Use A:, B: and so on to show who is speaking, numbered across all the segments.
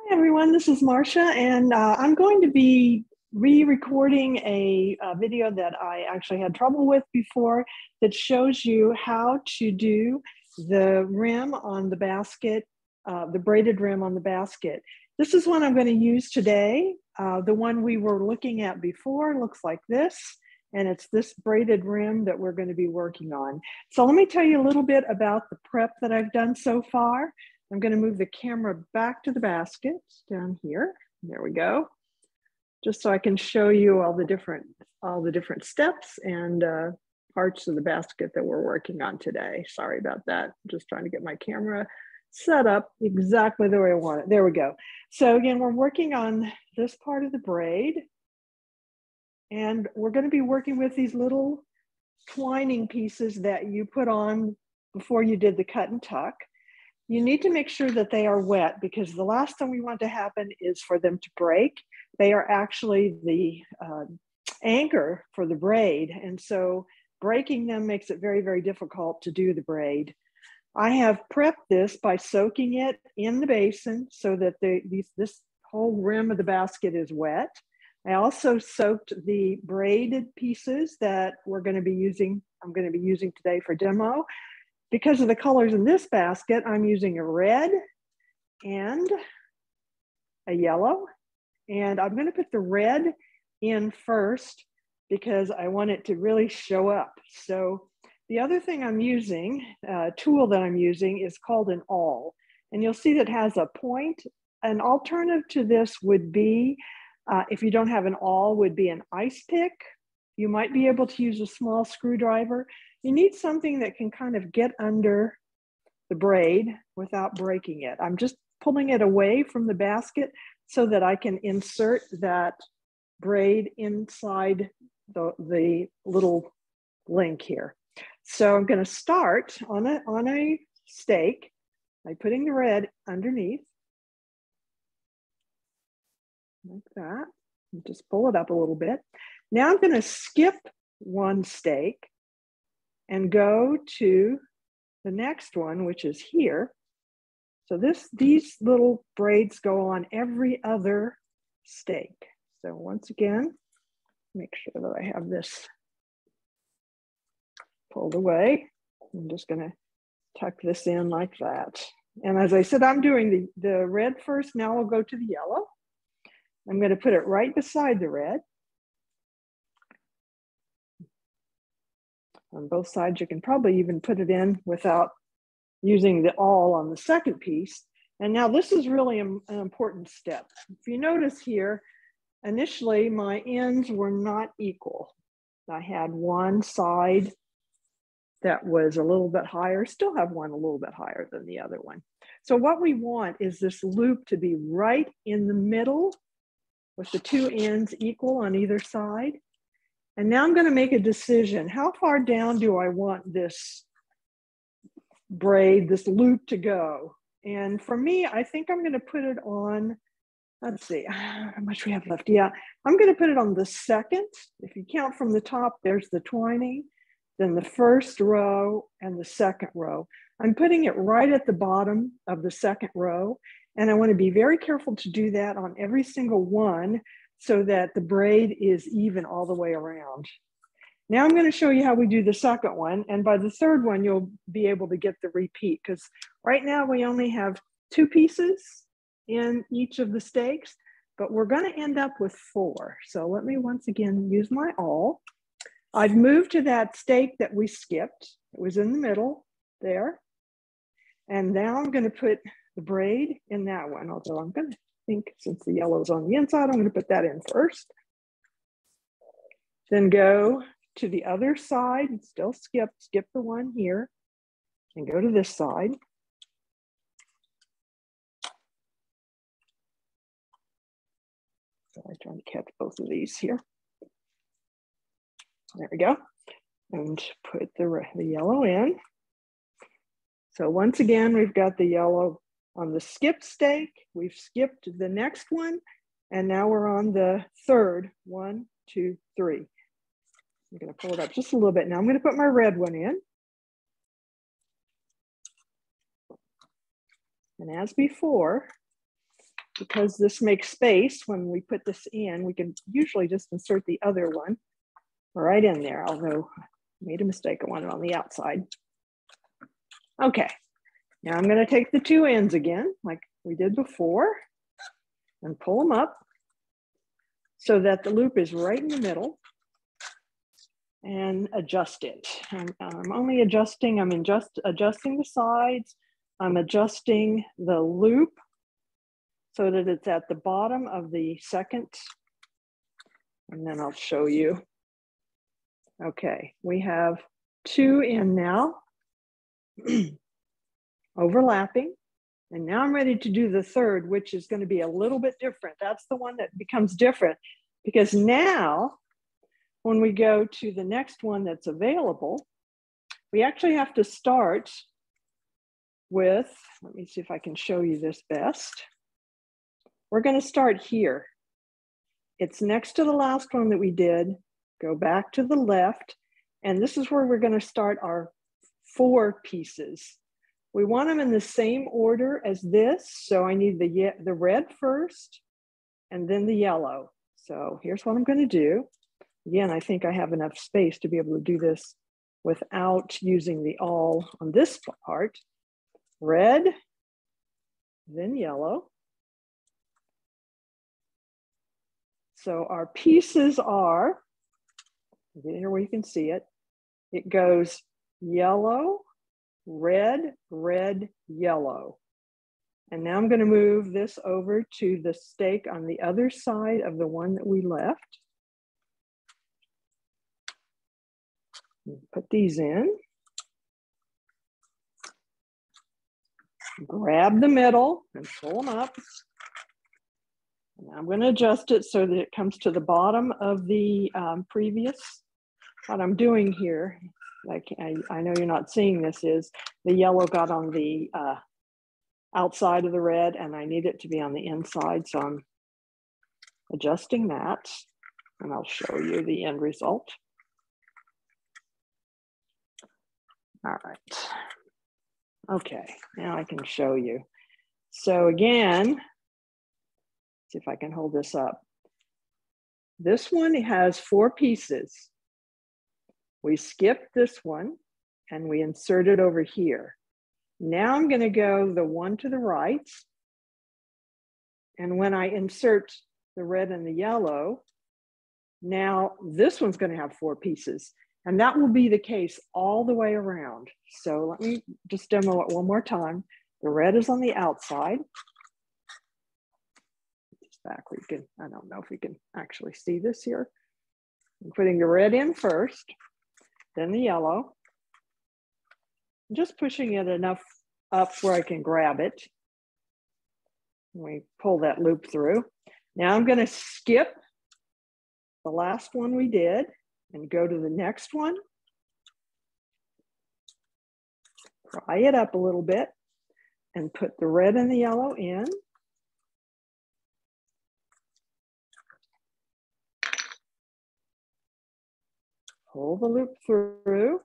A: Hi everyone, this is Marcia, and I'm going to be re-recording a video that I actually had trouble with before that shows you how to do the rim on the basket, the braided rim on the basket. This is one I'm going to use today. The one we were looking at before looks like this, and it's this braided rim that we're going to be working on. So let me tell you a little bit about the prep that I've done so far. I'm going to move the camera back to the basket down here. There we go. Just so I can show you all the different steps and parts of the basket that we're working on today. Sorry about that. I'm just trying to get my camera set up exactly the way I want it. There we go. So again, we're working on this part of the braid, and we're going to be working with these little twining pieces that you put on before you did the cut and tuck. You need to make sure that they are wet, because the last thing we want to happen is for them to break. They are actually the anchor for the braid. And so breaking them makes it very, very difficult to do the braid. I have prepped this by soaking it in the basin so that this whole rim of the basket is wet. I also soaked the braided pieces that I'm going to be using today for demo. Because of the colors in this basket, I'm using a red and a yellow. And I'm going to put the red in first because I want it to really show up. So the other thing I'm using, tool that I'm using, is called an awl. And you'll see that it has a point. An alternative to this would be, if you don't have an awl, would be an ice pick. You might be able to use a small screwdriver. You need something that can kind of get under the braid without breaking it. I'm just pulling it away from the basket so that I can insert that braid inside the little link here. So I'm going to start on a stake by putting the red underneath, like that. And just pull it up a little bit. Now I'm going to skip one stake and go to the next one, which is here. So these little braids go on every other stake. So once again, make sure that I have this pulled away. I'm just going to tuck this in like that. And as I said, I'm doing the red first. Now I'll go to the yellow. I'm going to put it right beside the red. On both sides, you can probably even put it in without using the awl on the second piece. And now this is really an important step. If you notice here, initially my ends were not equal. I had one side that was a little bit higher, still have one a little bit higher than the other one. So what we want is this loop to be right in the middle with the two ends equal on either side. And now I'm going to make a decision. How far down do I want this braid, this loop, to go? And for me, I think I'm going to put it on, let's see, how much we have left. Yeah, I'm going to put it on the second. If you count from the top, there's the twining, then the first row and the second row. I'm putting it right at the bottom of the second row. And I want to be very careful to do that on every single one, so that the braid is even all the way around. Now I'm going to show you how we do the second one. And by the third one, you'll be able to get the repeat, because right now we only have 2 pieces in each of the stakes, but we're going to end up with 4. So let me once again use my awl. I've moved to that stake that we skipped. It was in the middle there. And now I'm going to put the braid in that one, although I'm going to think, since the yellow is on the inside, I'm going to put that in first. Then go to the other side and still skip the one here and go to this side. So I'm trying to catch both of these here. There we go. And put the yellow in. So once again, we've got the yellow on the skip stake. We've skipped the next one, and now we're on the third. 1, 2, 3. I'm going to pull it up just a little bit. Now I'm going to put my red one in. And as before, because this makes space when we put this in, we can usually just insert the other one right in there, although I made a mistake, I want it on the outside. Okay, now I'm going to take the two ends again, like we did before, and pull them up so that the loop is right in the middle, and adjust it. I'm only adjusting, I'm adjusting the sides, I'm adjusting the loop so that it's at the bottom of the second, and then I'll show you. Okay, we have two in now, overlapping. And now I'm ready to do the third, which is going to be a little bit different. That's the one that becomes different, because now when we go to the next one that's available, we actually have to start with, let me see if I can show you this best. We're going to start here. It's next to the last one that we did. Go back to the left, and this is where we're going to start our 4 pieces. We want them in the same order as this, so I need the red first, and then the yellow. So here's what I'm going to do. Again, I think I have enough space to be able to do this without using the awl on this part. Red, then yellow. So our pieces are, here where you can see it, it goes yellow, red, red, yellow. And now I'm going to move this over to the stake on the other side of the one that we left. Put these in. Grab the middle and pull them up. And I'm going to adjust it so that it comes to the bottom of the previous. What I'm doing here, like I know you're not seeing this, is the yellow got on the outside of the red, and I need it to be on the inside. So I'm adjusting that, and I'll show you the end result. All right. Okay, now I can show you. So again, see if I can hold this up. This one has 4 pieces. We skipped this one and we insert it over here. Now I'm going to go the one to the right. And when I insert the red and the yellow, now this one's going to have 4 pieces. And that will be the case all the way around. So let me just demo it one more time. The red is on the outside. Just back where you can, I don't know if we can actually see this here. I'm putting the red in first, then the yellow. I'm just pushing it enough up where I can grab it. We pull that loop through. Now I'm going to skip the last one we did and go to the next one. Pry it up a little bit and put the red and the yellow in. Pull the loop through.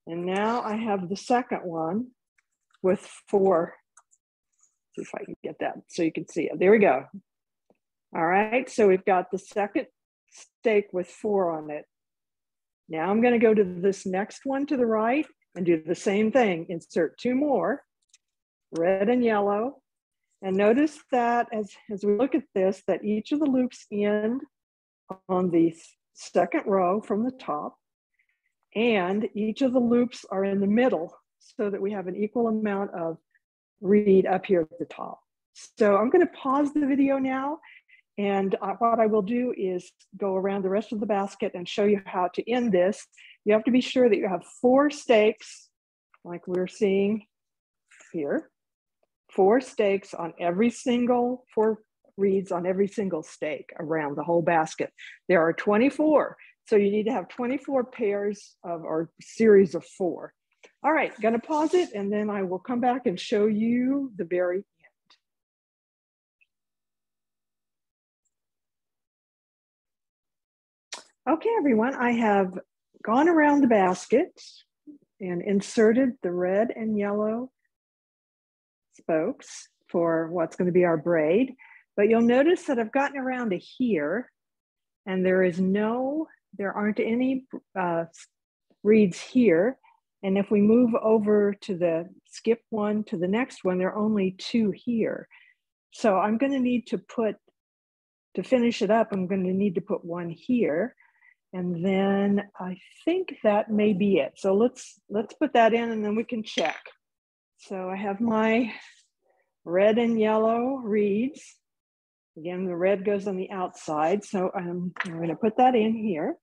A: And now I have the second one with 4. See if I can get that so you can see it. There we go. All right, so we've got the second stake with 4 on it. Now I'm going to go to this next one to the right and do the same thing. Insert 2 more, red and yellow. And notice that as we look at this, that each of the loops end on the second row from the top, and each of the loops are in the middle so that we have an equal amount of reed up here at the top. So I'm going to pause the video now, and what I will do is go around the rest of the basket and show you how to end this. You have to be sure that you have 4 stakes, like we're seeing here. 4 stakes on every single, 4 reeds on every single stake around the whole basket. There are 24, so you need to have 24 pairs of, or series of 4. All right, gonna pause it, and then I will come back and show you the very end. Okay, everyone, I have gone around the basket and inserted the red and yellow spokes for what's going to be our braid. But you'll notice that I've gotten around to here, and there aren't any reeds here. And if we move over to the skip one to the next one, there are only 2 here. So I'm going to need to finish it up, I'm going to need to put 1 here. And then I think that may be it. So let's put that in and then we can check. So I have my red and yellow reeds. Again, the red goes on the outside. So I'm going to put that in here.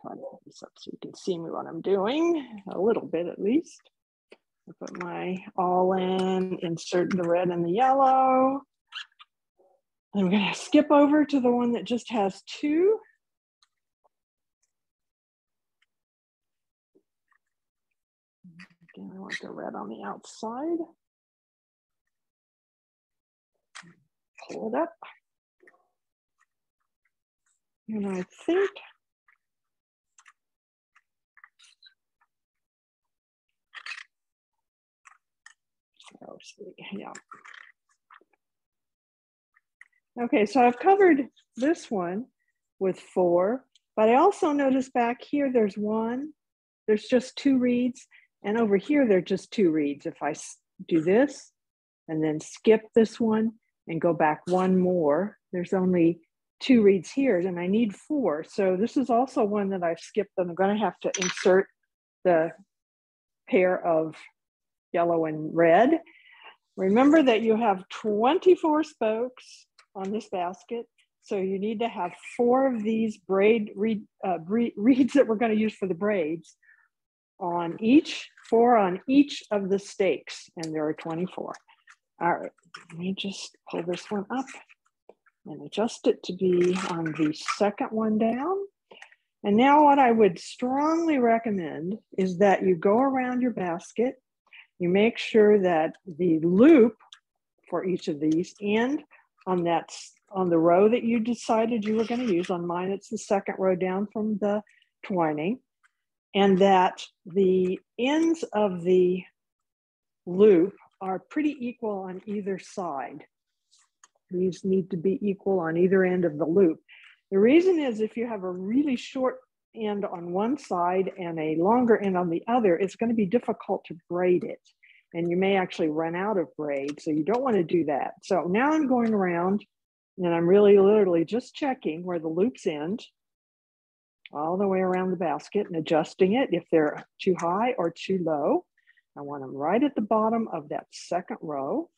A: Try to put this up so you can see me what I'm doing, a little bit at least. I put my all in, insert the red and the yellow. I'm going to skip over to the one that just has 2. Again, I want the red on the outside. Pull it up. And I think yeah. Okay, so I've covered this one with 4, but I also noticed back here there's just 2 reeds, and over here there are just 2 reeds. If I do this and then skip this one and go back 1 more, there's only 2 reeds here, and I need 4. So this is also one that I've skipped, and I'm going to have to insert the pair of yellow and red. Remember that you have 24 spokes on this basket, so you need to have 4 of these reeds that we're going to use for the braids on each, 4 on each of the stakes, and there are 24. All right, let me just pull this one up and adjust it to be on the second one down. And now what I would strongly recommend is that you go around your basket, you make sure that the loop for each of these end on the row that you decided you were going to use. On mine, it's the second row down from the twining, and that the ends of the loop are pretty equal on either side. These need to be equal on either end of the loop. The reason is if you have a really short end on one side and a longer end on the other, it's going to be difficult to braid it. And you may actually run out of braid, so you don't want to do that. So now I'm going around and I'm really literally just checking where the loops end all the way around the basket and adjusting it if they're too high or too low. I want them right at the bottom of that second row.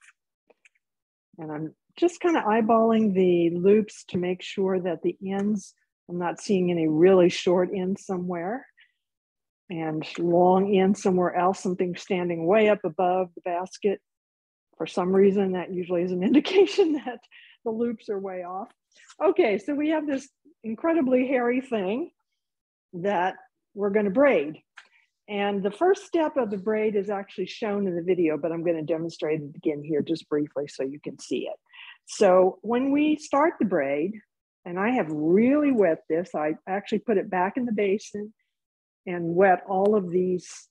A: And I'm just kind of eyeballing the loops to make sure that the ends, I'm not seeing any really short ends somewhere and long end somewhere else, something standing way up above the basket. For some reason, that usually is an indication that the loops are way off. Okay, so we have this incredibly hairy thing that we're going to braid. And the first step of the braid is actually shown in the video, but I'm going to demonstrate it again here just briefly so you can see it. So when we start the braid, and I have really wet this, I actually put it back in the basin and wet all of these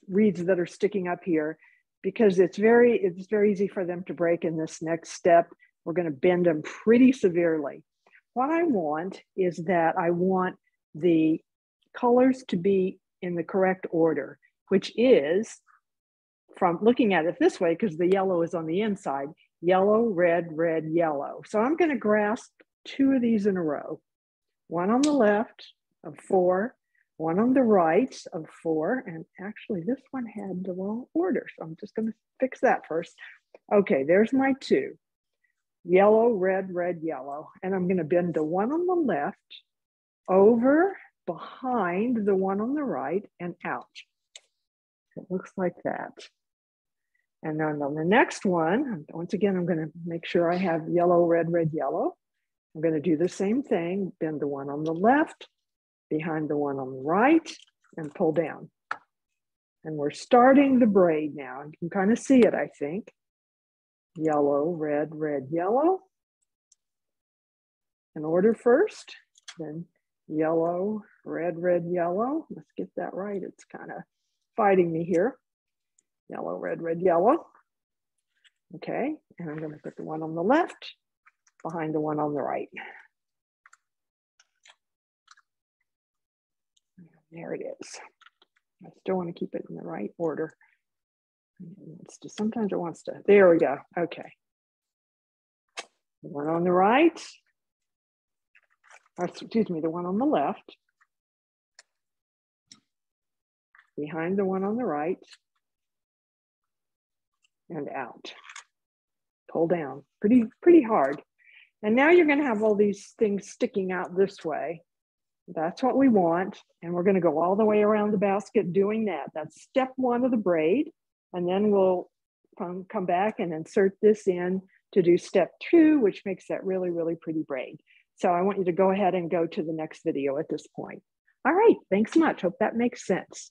A: reeds that are sticking up here because it's very easy for them to break in this next step. We're going to bend them pretty severely. What I want is that I want the colors to be in the correct order, which is, from looking at it this way, because the yellow is on the inside, yellow, red, red, yellow. So I'm going to grasp 2 of these in a row, one on the left of 4, one on the right of 4, and actually this one had the wrong order, so I'm just going to fix that first. Okay, there's my 2, yellow, red, red, yellow, and I'm going to bend the one on the left over behind the one on the right and out. It looks like that. And then on the next one, once again, I'm going to make sure I have yellow, red, red, yellow. I'm going to do the same thing, bend the one on the left behind the one on the right and pull down. And we're starting the braid now. You can kind of see it, I think. Yellow, red, red, yellow. In order first, then yellow, red, red, yellow. Let's get that right. It's kind of fighting me here. Yellow, red, red, yellow. Okay, and I'm going to put the one on the left behind the one on the right. There it is. I still want to keep it in the right order. Sometimes it wants to, there we go. Okay. The one on the right, or excuse me, the one on the left, behind the one on the right, and out. Pull down, pretty hard. And now you're gonna have all these things sticking out this way. That's what we want. And we're gonna go all the way around the basket doing that. That's step one of the braid. And then we'll come back and insert this in to do step two, which makes that really, really pretty braid. So I want you to go ahead and go to the next video at this point. All right, thanks much. Hope that makes sense.